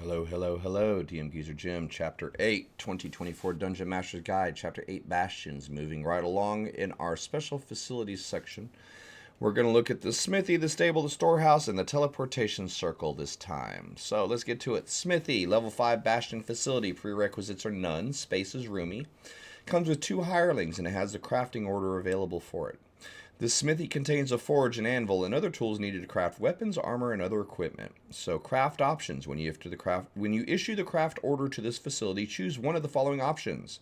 Hello, hello, hello, DMG's Gym, Chapter 8, 2024 Dungeon Master's Guide, Chapter 8, Bastions. Moving right along in our Special Facilities section. We're going to look at the Smithy, the Stable, the Storehouse, and the Teleportation Circle this time. So let's get to it. Smithy, Level 5 Bastion Facility. Prerequisites are none. Space is roomy. Comes with 2 hirelings, and it has the crafting order available for it. This smithy contains a forge, an anvil, and other tools needed to craft weapons, armor, and other equipment. So, craft options. When you issue the craft order to this facility, choose one of the following options.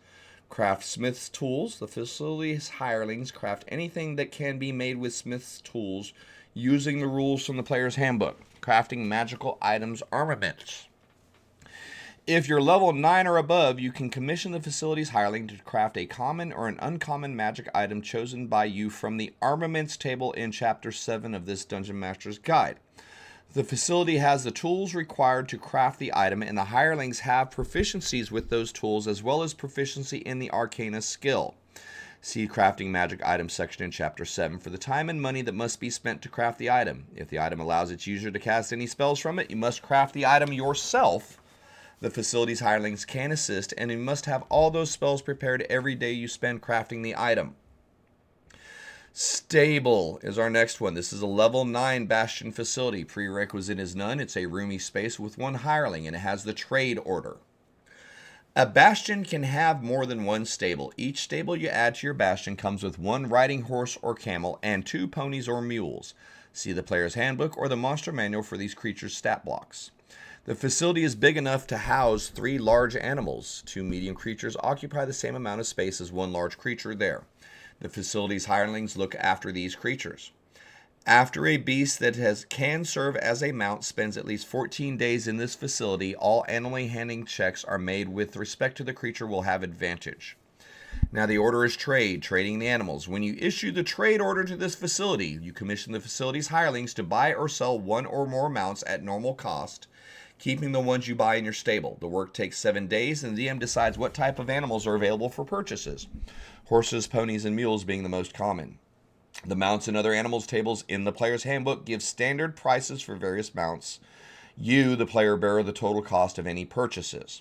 Craft smith's tools. The facility's hirelings craft anything that can be made with smith's tools using the rules from the player's handbook. Crafting magical items, armaments. If you're level 9 or above, you can commission the facility's hireling to craft a common or an uncommon magic item chosen by you from the armaments table in Chapter 7 of this Dungeon Master's Guide. The facility has the tools required to craft the item, and the hirelings have proficiencies with those tools as well as proficiency in the Arcana skill. See Crafting Magic Items section in Chapter 7 for the time and money that must be spent to craft the item. If the item allows its user to cast any spells from it, you must craft the item yourself. The facility's hirelings can assist, and you must have all those spells prepared every day you spend crafting the item. Stable is our next one. This is a level 9 Bastion facility. Prerequisite is none. It's a roomy space with 1 hireling, and it has the trade order. A bastion can have more than 1 stable. Each stable you add to your bastion comes with 1 riding horse or camel and 2 ponies or mules. See the player's handbook or the monster manual for these creatures' stat blocks. The facility is big enough to house 3 large animals. 2 medium creatures occupy the same amount of space as 1 large creature there. The facility's hirelings look after these creatures. After a beast that can serve as a mount spends at least 14 days in this facility, all animal handling checks are made with respect to the creature will have advantage. Now the order is trade, trading the animals. When you issue the trade order to this facility, you commission the facility's hirelings to buy or sell 1 or more mounts at normal cost, keeping the ones you buy in your stable. The work takes 7 days, and the DM decides what type of animals are available for purchases. Horses, ponies, and mules being the most common. The mounts and other animals tables in the player's handbook give standard prices for various mounts. You, the player, bear the total cost of any purchases.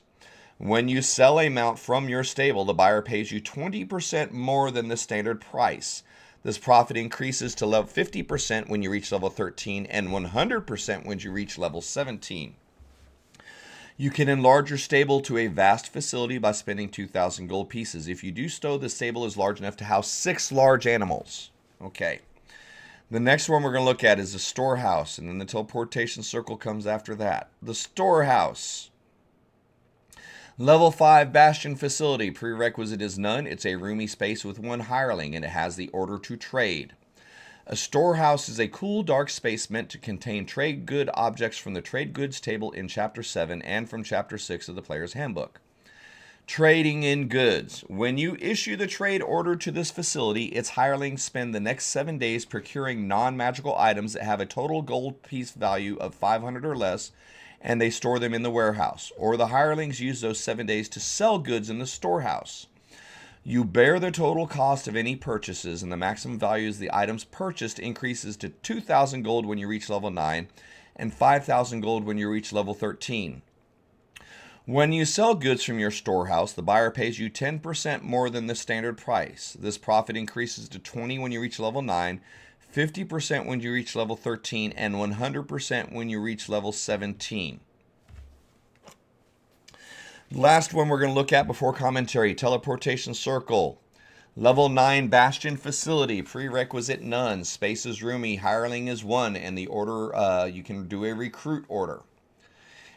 When you sell a mount from your stable, the buyer pays you 20% more than the standard price. This profit increases to level 50% when you reach level 13 and 100% when you reach level 17. You can enlarge your stable to a vast facility by spending 2,000 gold pieces. If you do so, the stable is large enough to house 6 large animals. Okay. The next one we're going to look at is the Storehouse, and then the Teleportation Circle comes after that. The Storehouse. Level 5 Bastion Facility. Prerequisite is none. It's a roomy space with 1 hireling, and it has the order to trade. A storehouse is a cool, dark space meant to contain trade good objects from the trade goods table in Chapter 7 and from Chapter 6 of the player's handbook. Trading in goods. When you issue the trade order to this facility, its hirelings spend the next 7 days procuring non-magical items that have a total gold piece value of 500 or less, and they store them in the warehouse. Or the hirelings use those 7 days to sell goods in the storehouse. You bear the total cost of any purchases, and the maximum value of the items purchased increases to 2,000 gold when you reach level 9 and 5,000 gold when you reach level 13. When you sell goods from your storehouse, the buyer pays you 10% more than the standard price. This profit increases to 20 when you reach level 9, 50% when you reach level 13, and 100% when you reach level 17. Last one we're going to look at before commentary, Teleportation Circle. Level 9 Bastion Facility. Prerequisite none. Space is roomy. Hireling is 1. And the order, you can do a recruit order.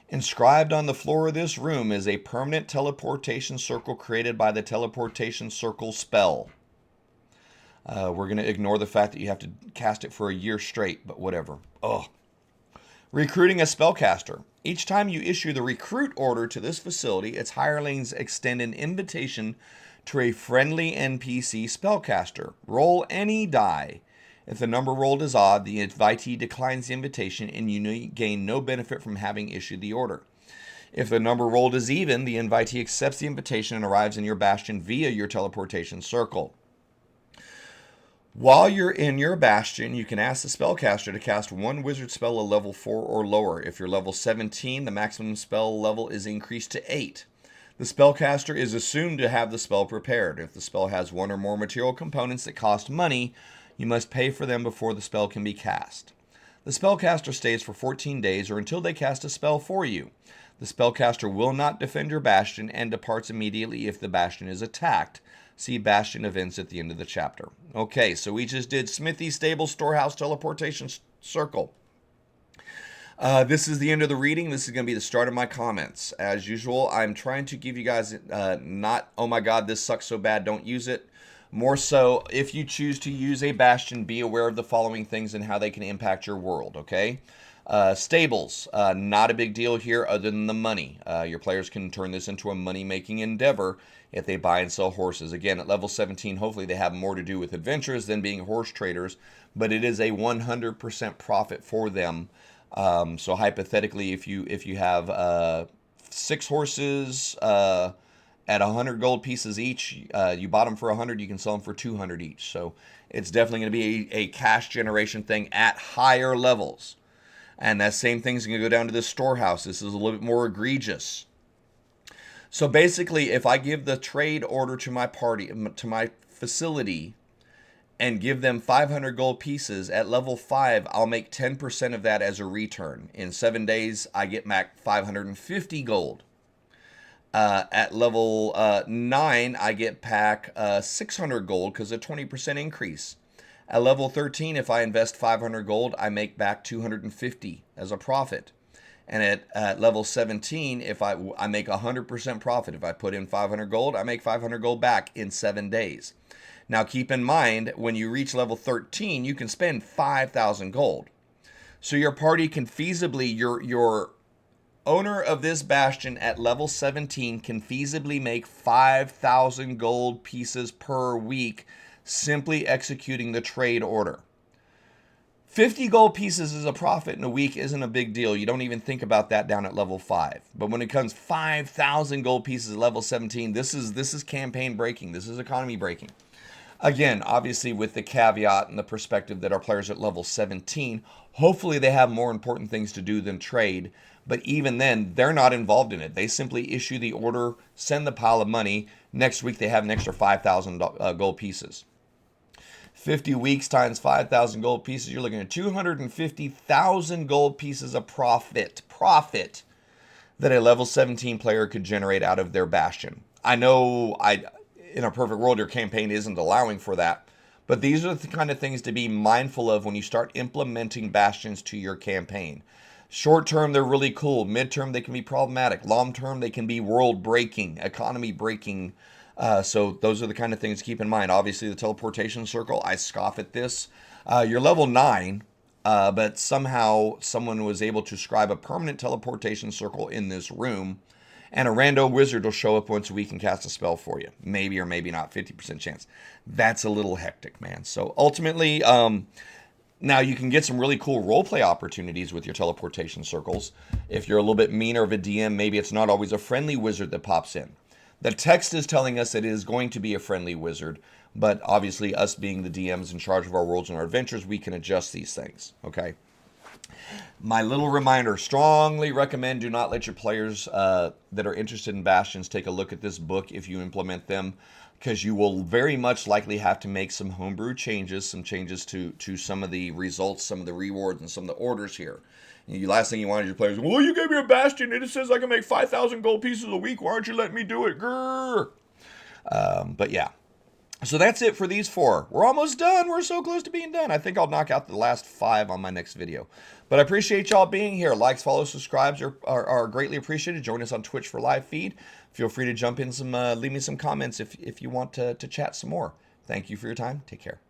Inscribed on the floor of this room is a permanent teleportation circle created by the Teleportation Circle spell. We're going to ignore the fact that you have to cast it for a year straight, but whatever. Ugh. Recruiting a spellcaster. Each time you issue the recruit order to this facility, its hirelings extend an invitation to a friendly NPC spellcaster. Roll any die. If the number rolled is odd, the invitee declines the invitation and you gain no benefit from having issued the order. If the number rolled is even, the invitee accepts the invitation and arrives in your bastion via your teleportation circle. While you're in your Bastion, you can ask the spellcaster to cast one wizard spell a level 4 or lower. If you're level 17, the maximum spell level is increased to 8. The spellcaster is assumed to have the spell prepared. If the spell has one or more material components that cost money, you must pay for them before the spell can be cast. The spellcaster stays for 14 days or until they cast a spell for you. The spellcaster will not defend your Bastion and departs immediately if the Bastion is attacked. See Bastion events at the end of the chapter. Okay, so we just did Smithy, Stable, Storehouse, Teleportation Circle. This is the end of the reading. This is going to be the start of my comments. As usual, I'm trying to give you guys not, oh my god, this sucks so bad, don't use it. More so, if you choose to use a Bastion, be aware of the following things and how they can impact your world, okay? Stables, not a big deal here other than the money. Your players can turn this into a money-making endeavor if they buy and sell horses. Again, at level 17, hopefully they have more to do with adventures than being horse traders, but it is a 100% profit for them. So hypothetically, if you have 6 horses at 100 gold pieces each, you bought them for 100, you can sell them for 200 each. So it's definitely going to be a cash generation thing at higher levels. And that same thing's going to go down to the storehouse. This is a little bit more egregious. So basically, if I give the trade order to my party, to my facility, and give them 500 gold pieces, at level 5, I'll make 10% of that as a return. In 7 days, I get back 550 gold. At level 9, I get back 600 gold because a 20% increase. At level 13, if I invest 500 gold, I make back 250 as a profit. And at level 17, if I make 100% profit. If I put in 500 gold, I make 500 gold back in 7 days. Now keep in mind, when you reach level 13, you can spend 5,000 gold. So your party can feasibly, your owner of this Bastion at level 17 can feasibly make 5,000 gold pieces per week simply executing the trade order. 50 gold pieces as a profit in a week isn't a big deal. You don't even think about that down at level 5. But when it comes 5,000 gold pieces at level 17, this is campaign breaking. This is economy breaking. Again, obviously with the caveat and the perspective that our players at level 17, hopefully they have more important things to do than trade. But even then, they're not involved in it. They simply issue the order, send the pile of money. Next week, they have an extra 5,000 gold pieces. 50 weeks times 5,000 gold pieces, you're looking at 250,000 gold pieces of profit that a level 17 player could generate out of their Bastion. I know in a perfect world, your campaign isn't allowing for that, but these are the kind of things to be mindful of when you start implementing Bastions to your campaign. Short term, they're really cool. Mid-term, they can be problematic. Long term, they can be world-breaking, economy-breaking. So those are the kind of things to keep in mind. Obviously, the teleportation circle, I scoff at this. You're level 9, but somehow someone was able to scribe a permanent teleportation circle in this room, and a rando wizard will show up once a week and cast a spell for you. Maybe or maybe not, 50% chance. That's a little hectic, man. So ultimately, now you can get some really cool roleplay opportunities with your teleportation circles. If you're a little bit meaner of a DM, maybe it's not always a friendly wizard that pops in. The text is telling us it is going to be a friendly wizard, but obviously us being the DMs in charge of our worlds and our adventures, we can adjust these things, okay? My little reminder, strongly recommend do not let your players that are interested in Bastions take a look at this book if you implement them, because you will very much likely have to make some homebrew changes, some changes to some of the results, some of the rewards, and some of the orders here. The last thing you want is your players, well, you gave me a Bastion and it says I can make 5,000 gold pieces a week. Why aren't you letting me do it? Grrr. But yeah. So that's it for these 4. We're almost done. We're so close to being done. I think I'll knock out the last 5 on my next video. But I appreciate y'all being here. Likes, follows, subscribes are greatly appreciated. Join us on Twitch for live feed. Feel free to jump in leave me some comments if you want to chat some more. Thank you for your time. Take care.